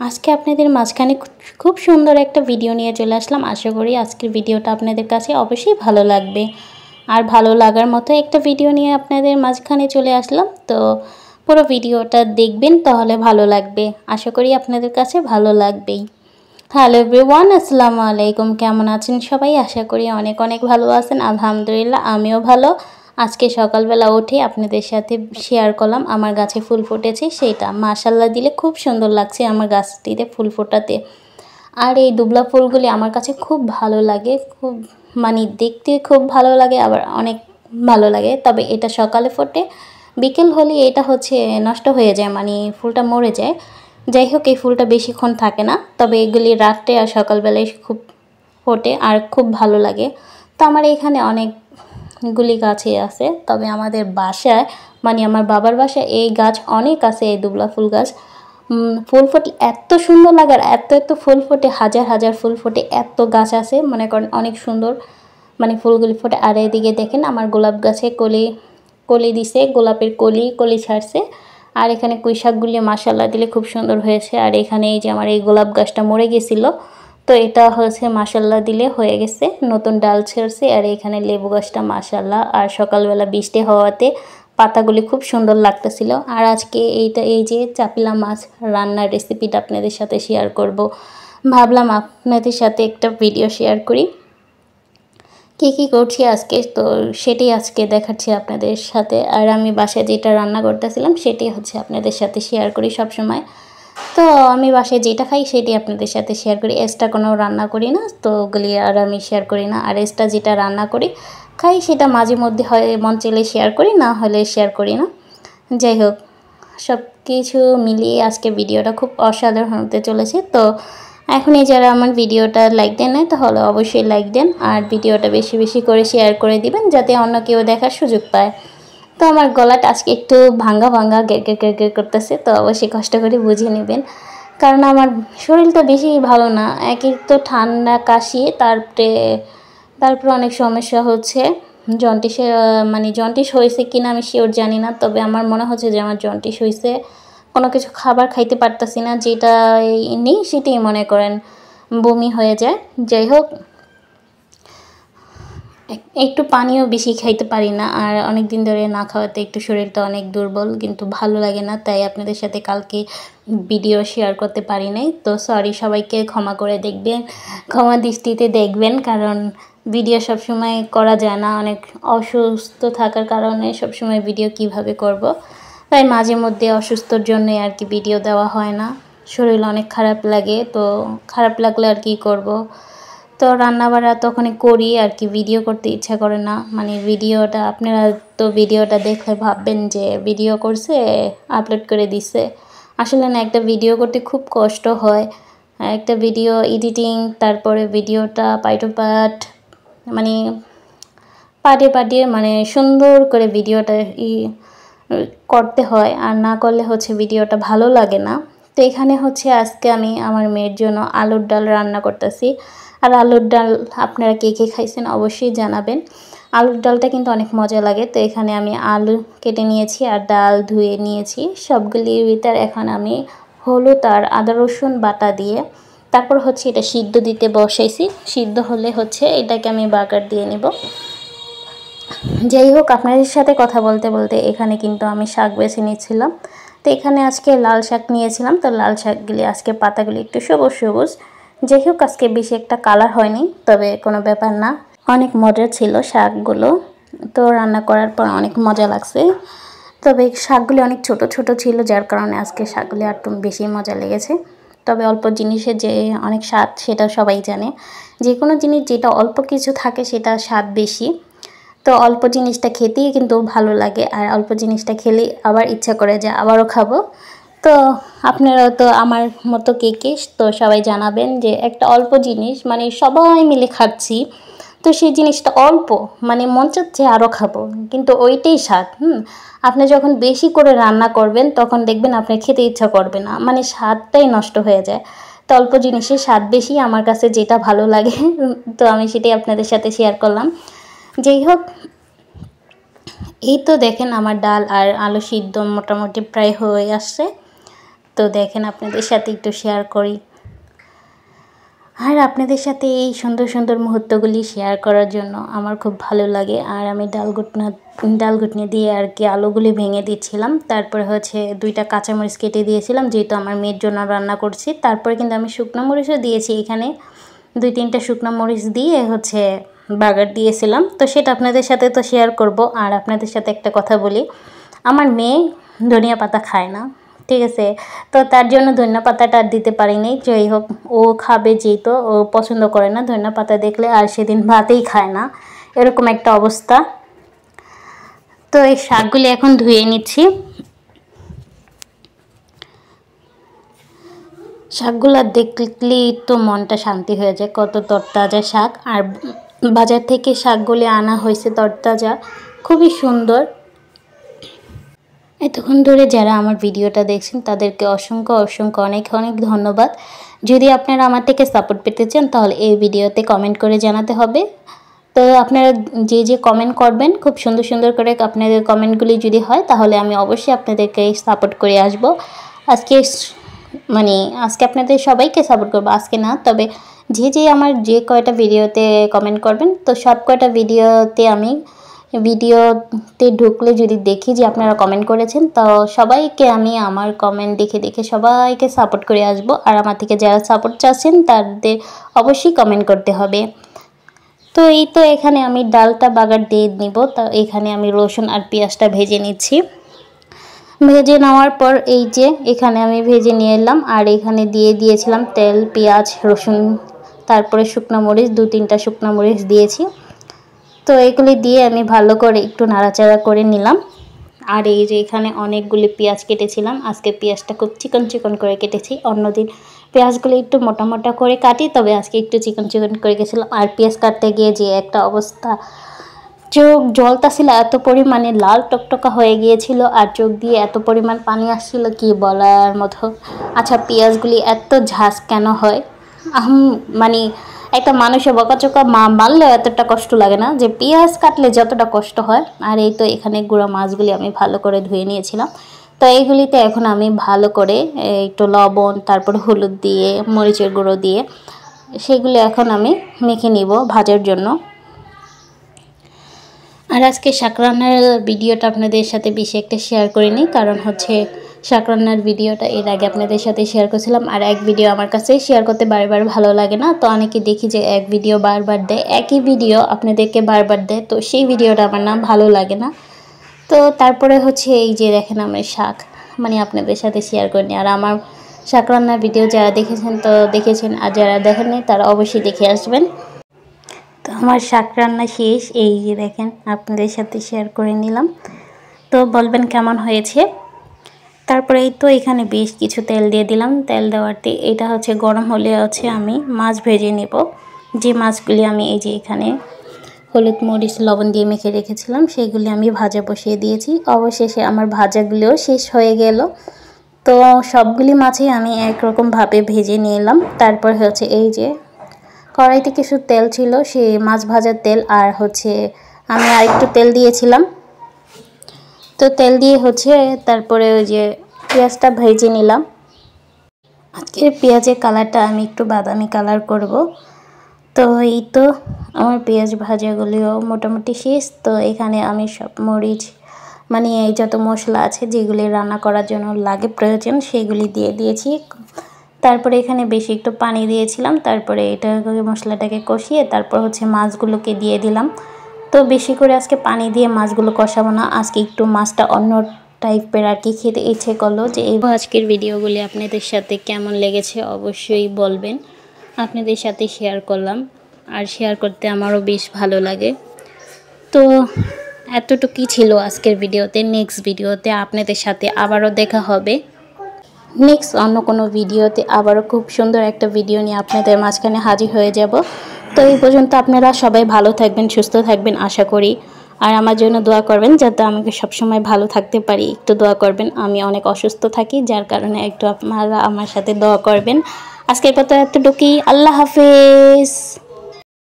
আজকে আপনাদের মাঝখানে খুব সুন্দর একটা ভিডিও নিয়ে চলে আসলাম। আশা করি আজকের ভিডিওটা আপনাদের কাছে অবশ্যই ভালো লাগবে। আর ভালো লাগার মতো একটা ভিডিও নিয়ে আপনাদের মাঝখানে চলে আসলাম। তো পুরো ভিডিওটা দেখবেন, তাহলে ভালো লাগবে। আশা করি আপনাদের কাছে ভালো লাগবেই। হ্যালো এভরিওয়ান, আসসালামু আলাইকুম। কেমন আছেন সবাই? আশা করি অনেক অনেক ভালো আছেন। আলহামদুলিল্লাহ, আমিও ভালো। আজকে সকালবেলা উঠে আপনাদের সাথে শেয়ার করলাম আমার গাছে ফুল ফুটেছে, সেইটা মাশাআল্লাহ দিলে খুব সুন্দর লাগছে আমার গাছটিতে ফুল ফোটাতে। আর এই দুবলা ফুলগুলি আমার কাছে খুব ভালো লাগে, খুব দেখতে খুব ভালো লাগে, আবার অনেক ভালো লাগে। তবে এটা সকালে ফোটে, বিকেল হলে এটা নষ্ট হয়ে যায়, ফুলটা মরে যায়। যাই হোক, এই ফুলটা বেশিক্ষণ থাকে না, তবে এগুলি রাত্রে আর সকালবেলায় খুব ফোটে আর খুব ভালো লাগে। তো আমার এখানে অনেকগুলি গাছই আছে, তবে আমাদের বাসায় আমার বাবার বাসায় এই গাছ অনেক আছে, এই দুবলা ফুল গাছ। ফুল ফোটে এত সুন্দর লাগে, আর এত ফুল ফোটে, হাজার হাজার ফুল ফোটে, এত গাছ আছে মনে করেন, অনেক সুন্দর ফুলগুলি ফোটে। আর এদিকে দেখেন আমার গোলাপ গাছে কলি দিছে, গোলাপের কলি ছাড়ছে। আর এখানে পুঁই শাকগুলি মাশাআল্লাহ দিলে খুব সুন্দর হয়েছে। আর এখানে এই যে আমার এই গোলাপ গাছটা মরে গেছিলো, তো এটা মাশাআল্লাহ দিলে হয়ে গেছে, নতুন ডাল ছেড়ছে। আর এখানে লেবু গাছটা মাশাআল্লাহ, আর সকালবেলা বৃষ্টি হওয়াতে পাতাগুলি খুব সুন্দর লাগতেছিল। আর আজকে এই যে চাপিলা মাছ রান্নার রেসিপিটা আপনাদের সাথে শেয়ার করব। ভাবলাম আপনাদের সাথে একটা ভিডিও শেয়ার করি, কী করছি আজকে, তো সেটাই আজকে দেখাচ্ছি আপনাদের সাথে। আর আমি বাসায় যেটা রান্না করতেছিলাম সেটাই আপনাদের সাথে শেয়ার করি সব সময়। তো আমি বাসায় যেটা খাই সেটাই আপনাদের সাথে শেয়ার করি, এক্সট্রা কোনো রান্না করি না, তো ওগুলি আর আমি শেয়ার করি না। আর এক্সট্রা যেটা রান্না করি খাই সেটা মাঝে মধ্যে হয় মন চাইলে শেয়ার করি, না হলে শেয়ার করি না। যাই হোক, সব কিছু মিলিয়ে আজকে ভিডিওটা খুব অসাধারণ হতে চলেছে। তো এখনই যারা আমার ভিডিওটা লাইক দেন না, তাহলে অবশ্যই লাইক দেন, আর ভিডিওটা বেশি বেশি করে শেয়ার করে দিবেন, যাতে অন্য কেউ দেখার সুযোগ পায়। তো আমার গলাটা আজকে একটু ভাঙ্গা গের করতেছে, তো অবশ্যই কষ্ট করে বুঝিয়ে নেবেন, কারণ আমার শরীরটা বেশি ভালো না। একই তো ঠান্ডা কাশি, তারপরে অনেক সমস্যা হচ্ছে। জন্ডিসে জন্ডিস হয়েছে কিনা আমি শিওর জানি না, তবে আমার মনে হচ্ছে যে আমার জন্ডিস হয়েছে। কোনো কিছু খাবার খাইতে পারতাছি না, যেটা নেই সেটাই মনে করেন বমি হয়ে যায়। যাই হোক, একটু পানিও বেশি খাইতে পারি না, আর অনেক দিন ধরে না খাওয়াতে একটু শরীরটা অনেক দুর্বল, কিন্তু ভালো লাগে না, তাই আপনাদের সাথে কালকে ভিডিও শেয়ার করতে পারি নাই। তো সরি, সবাইকে ক্ষমা করে দেখবেন, ক্ষমা দৃষ্টিতে দেখবেন, কারণ ভিডিও সবসময় করা যায় না, অনেক অসুস্থ থাকার কারণে সবসময় ভিডিও কিভাবে করব, তাই মাঝে মধ্যে অসুস্থর জন্যই আর কি ভিডিও দেওয়া হয় না। শরীর অনেক খারাপ লাগে, তো খারাপ লাগলে আর কি করব। তো রান্নাবাড়া তখনই করি আর কি, ভিডিও করতে ইচ্ছা করে না। ভিডিওটা আপনারা তো ভিডিওটা দেখলে ভাববেন যে ভিডিও করছে আপলোড করে দিছে, আসলে না, একটা ভিডিও করতে খুব কষ্ট হয়। একটা ভিডিও এডিটিং, তারপরে ভিডিওটা পার্ট পাটিয়ে সুন্দর করে ভিডিওটা করতে হয়, আর না করলে ভিডিওটা ভালো লাগে না। তো এখানে আজকে আমি আমার মেয়ের জন্য আলুর ডাল রান্না করতেছি। আর আলুর ডাল আপনারা কে খাইছেন অবশ্যই জানাবেন। আলুর ডালটা কিন্তু অনেক মজা লাগে। তো এখানে আমি আলু কেটে নিয়েছি আর ডাল ধুয়ে নিয়েছি, সবগুলির ভিতর এখন আমি হলুদ আর আদা রসুন বাটা দিয়ে তারপর এটা সিদ্ধ দিতে বসাইছি। সিদ্ধ হলে এটাকে আমি বাগার দিয়ে নেব। যাই হোক, আপনাদের সাথে কথা বলতে বলতে এখানে কিন্তু আমি শাক বেছে নিচ্ছিলাম। তো এখানে আজকে লাল শাক নিয়েছিলাম, তো লাল শাকগুলি আজকে পাতাগুলি একটু সবুজ সবুজ। যাই হোক, আজকে বেশি একটা কালার হয়নি, তবে কোনো ব্যাপার না, অনেক মজা ছিল শাকগুলো। তো রান্না করার পর অনেক মজা লাগছে, তবে শাকগুলি অনেক ছোট ছোট ছিল, যার কারণে আজকে শাকগুলি একটু বেশি মজা লেগেছে। তবে অল্প জিনিসের যে অনেক স্বাদ সেটা সবাই জানে, যে কোনো জিনিস যেটা অল্প কিছু থাকে সেটা স্বাদ বেশি। তো অল্প জিনিসটা খেতেই কিন্তু ভালো লাগে, আর অল্প জিনিসটা খেলেই আবার ইচ্ছা করে যে আবারও খাবো। তো আপনারাও তো আমার মতো কে তো সবাই জানাবেন যে একটা অল্প জিনিস সবাই মিলে খাচ্ছি, তো সেই জিনিসটা অল্প মন চাচ্ছে আরও খাবো, কিন্তু ওইটাই স্বাদ। আপনি যখন বেশি করে রান্না করবেন তখন দেখবেন আপনি খেতে ইচ্ছা করবে না, স্বাদটাই নষ্ট হয়ে যায়। তো অল্প জিনিসের স্বাদ বেশি, আমার কাছে যেটা ভালো লাগে তো আমি সেটাই আপনাদের সাথে শেয়ার করলাম। যাই হোক, এই তো দেখেন আমার ডাল আর আলু সিদ্ধ মোটামুটি প্রায় হয়ে আসছে। তো দেখেন আপনাদের সাথে একটু শেয়ার করি। আর আপনাদের সাথে এই সুন্দর সুন্দর মুহূর্তগুলি শেয়ার করার জন্য আমার খুব ভালো লাগে। আর আমি ডাল ঘুটনি দিয়ে আর কি আলুগুলি ভেঙে দিচ্ছিলাম। তারপরে হচ্ছে 2টা কাঁচামরিচ কেটে দিয়েছিলাম, যেহেতু আমার মেয়ের জন্য রান্না করছি। তারপরে কিন্তু আমি শুকনো মরিচও দিয়েছি, এখানে 2-3টা শুকনো মরিচ দিয়ে হচ্ছে বাগার দিয়েছিলাম। তো সেটা আপনাদের সাথে তো শেয়ার করব। আর আপনাদের সাথে একটা কথা বলি, আমার মেয়ে ধনিয়া পাতা খায় না, ঠিক আছে। তো তার জন্য ধনিয়া পাতাটা আর দিতে পারিনি। যাই হোক, ও খাবে যেহেতু, ও পছন্দ করে না ধনিয়া পাতা দেখলে, আর সেদিন ভাতেই খায় না, এরকম একটা অবস্থা। তো এই শাকগুলি এখন ধুয়ে নিচ্ছি। শাকগুলো দেখলেই তো মনটা শান্তি হয়ে যায়, কত তরতাজা শাক। আর বাজার থেকে শাকগুলি আনা হয়েছে তরতাজা, খুবই সুন্দর। এতক্ষণ ধরে যারা আমার ভিডিওটা দেখছেন তাদেরকে অসংখ্য অনেক ধন্যবাদ। যদি আপনারা আমার থেকে সাপোর্ট পেতে চান তাহলে এই ভিডিওতে কমেন্ট করে জানাতে হবে। তো আপনারা যে কমেন্ট করবেন খুব সুন্দর করে, আপনাদের কমেন্টগুলি যদি হয় তাহলে আমি অবশ্যই আপনাদেরকে সাপোর্ট করে আসব। আজকে আপনাদের সবাইকে সাপোর্ট করবো, আজকে না, তবে যে আমার যে কয়টা ভিডিওতে কমেন্ট করবেন, তো সব কয়টা ভিডিওতে ঢুকলে যদি দেখি যে আপনারা কমেন্ট করেছেন, তো সবাইকে আমি আমার কমেন্ট দেখে সবাইকে সাপোর্ট করে আসব। আর আমার থেকে যারা সাপোর্ট চাচ্ছেন তাদের অবশ্যই কমেন্ট করতে হবে। তো এই তো এখানে আমি ডালটা বাগার দিয়ে নিব। তো এখানে আমি রসুন আর পেঁয়াজটা ভেজে নিচ্ছি। ভেজে নেওয়ার পর এই যে এখানে আমি ভেজে নিয়ে এলাম, আর এখানে দিয়ে দিয়েছিলাম তেল, পেঁয়াজ, রসুন, তারপরে শুকনো মরিচ, 2-3টা শুকনো মরিচ দিয়েছি। তো এগুলি দিয়ে আমি ভালো করে একটু নাড়াচাড়া করে নিলাম। আর এই যে এখানে অনেকগুলি পেঁয়াজ কেটেছিলাম, আজকে পেঁয়াজটা খুব চিকন করে কেটেছি। অন্যদিন পেঁয়াজগুলি একটু মোটা করে কাটি, তবে আজকে একটু চিকন করে গেছিলাম। আর পেঁয়াজ কাটতে গিয়ে যে একটা অবস্থা, চোখ জ্বলতাছিল, এত পরিমাণে লাল টকটকা হয়ে গিয়েছিল, আর চোখ দিয়ে এত পরিমাণ পানি আসছিল কি বলার মতো। আচ্ছা, পেঁয়াজগুলি এত ঝাঁজ কেন হয়? একটা মানুষে বকাচোকা মারলেও এতটা কষ্ট লাগে না, যে পেঁয়াজ কাটলে যতটা কষ্ট হয়। আর এই তো এখানে গুঁড়া মাছগুলি আমি ভালো করে ধুয়ে নিয়েছিলাম। তো এইগুলিতে এখন আমি ভালো করে একটু লবণ, তারপর হলুদ দিয়ে, মরিচের গুঁড়ো দিয়ে সেগুলি এখন আমি মেখে নিব ভাজার জন্য। আর আজকে শাক রান্নার ভিডিওটা আপনাদের সাথে বেশি একটা শেয়ার করিনি, কারণ হচ্ছে শাক রান্নার ভিডিওটা এর আগে আপনাদের সাথে শেয়ার করেছিলাম। আর এক ভিডিও আমার কাছে শেয়ার করতে বারবার ভালো লাগে না। তো অনেকে দেখি যে এক ভিডিও বারবার দেয়, একই ভিডিও আপনাদেরকে বারবার দেয়, তো সেই ভিডিওটা আমার না ভালো লাগে না। তো তারপরে হচ্ছে এই যে দেখেন আমার শাক আপনাদের সাথে শেয়ার করিনি। আর আমার শাক রান্নার ভিডিও যারা দেখেছেন তো দেখেছেন, আর যারা দেখেননি তারা অবশ্যই দেখে আসবেন। তো আমার শাক রান্না শেষ, এই যে দেখেন আপনাদের সাথে শেয়ার করে নিলাম। তো বলবেন কেমন হয়েছে। তারপরে এই তো এখানে বেশ কিছু তেল দিয়ে দিলাম। তেল দেওয়াতে এটা হচ্ছে গরম হলে হচ্ছে আমি মাছ ভেজে নেব। যে মাছগুলি আমি এই যে এখানে হলুদ, মরিচ, লবণ দিয়ে মেখে রেখেছিলাম, সেইগুলি আমি ভাজা বসিয়ে দিয়েছি। অবশেষে আমার ভাজাগুলিও শেষ হয়ে গেল। তো সবগুলি মাছই আমি একরকমভাবে ভেজে নিলাম। তারপর হচ্ছে এই যে কড়াইতে কিছু তেল ছিল, সেই মাছ ভাজার তেল, আর হচ্ছে আমি আরেকটু তেল দিয়েছিলাম। তো তেল দিয়ে হচ্ছে তারপরে ওই যে পেঁয়াজটা ভেজে নিলাম। আজকের পেঁয়াজের কালারটা আমি একটু বাদামি কালার করব। তো এই তো আমার পেঁয়াজ ভাজাগুলিও মোটামুটি শেষ। তো এখানে আমি সব মরিচ এই যত মশলা আছে যেগুলি রান্না করার জন্য লাগে প্রয়োজন সেগুলি দিয়ে দিয়েছি। তারপরে এখানে বেশি একটু পানি দিয়েছিলাম। তারপরে মশলাটাকে কষিয়ে তারপর হচ্ছে মাছগুলোকে দিয়ে দিলাম। তো বেশি করে আজকে পানি দিয়ে মাছগুলো কষাবো না, আজকে একটু মাছটা অন্য টাইপের আর কি খেতে ইচ্ছে করলো। যে এই আজকের ভিডিওগুলি আপনাদের সাথে কেমন লেগেছে অবশ্যই বলবেন। আপনাদের সাথে শেয়ার করলাম, আর শেয়ার করতে আমারও বেশ ভালো লাগে। তো এতটুকুই ছিল আজকের ভিডিওতে। নেক্সট ভিডিওতে আপনাদের সাথে আবারও দেখা হবে। নেক্সট অন্য কোনো ভিডিওতে আবারও খুব সুন্দর একটা ভিডিও নিয়ে আপনাদের মাঝখানে হাজির হয়ে যাব। তো এই পর্যন্ত আপনারা সবাই ভালো থাকবেন, সুস্থ থাকবেন আশা করি। আর আমার জন্য দোয়া করবেন, যাতে আমাকে সবসময় ভালো থাকতে পারি। একটু দোয়া করবেন, আমি অনেক অসুস্থ থাকি, যার কারণে একটু আপনারা আমার সাথে দোয়া করবেন। আজকের কথা এতটুকুই। আল্লাহ হাফেজ।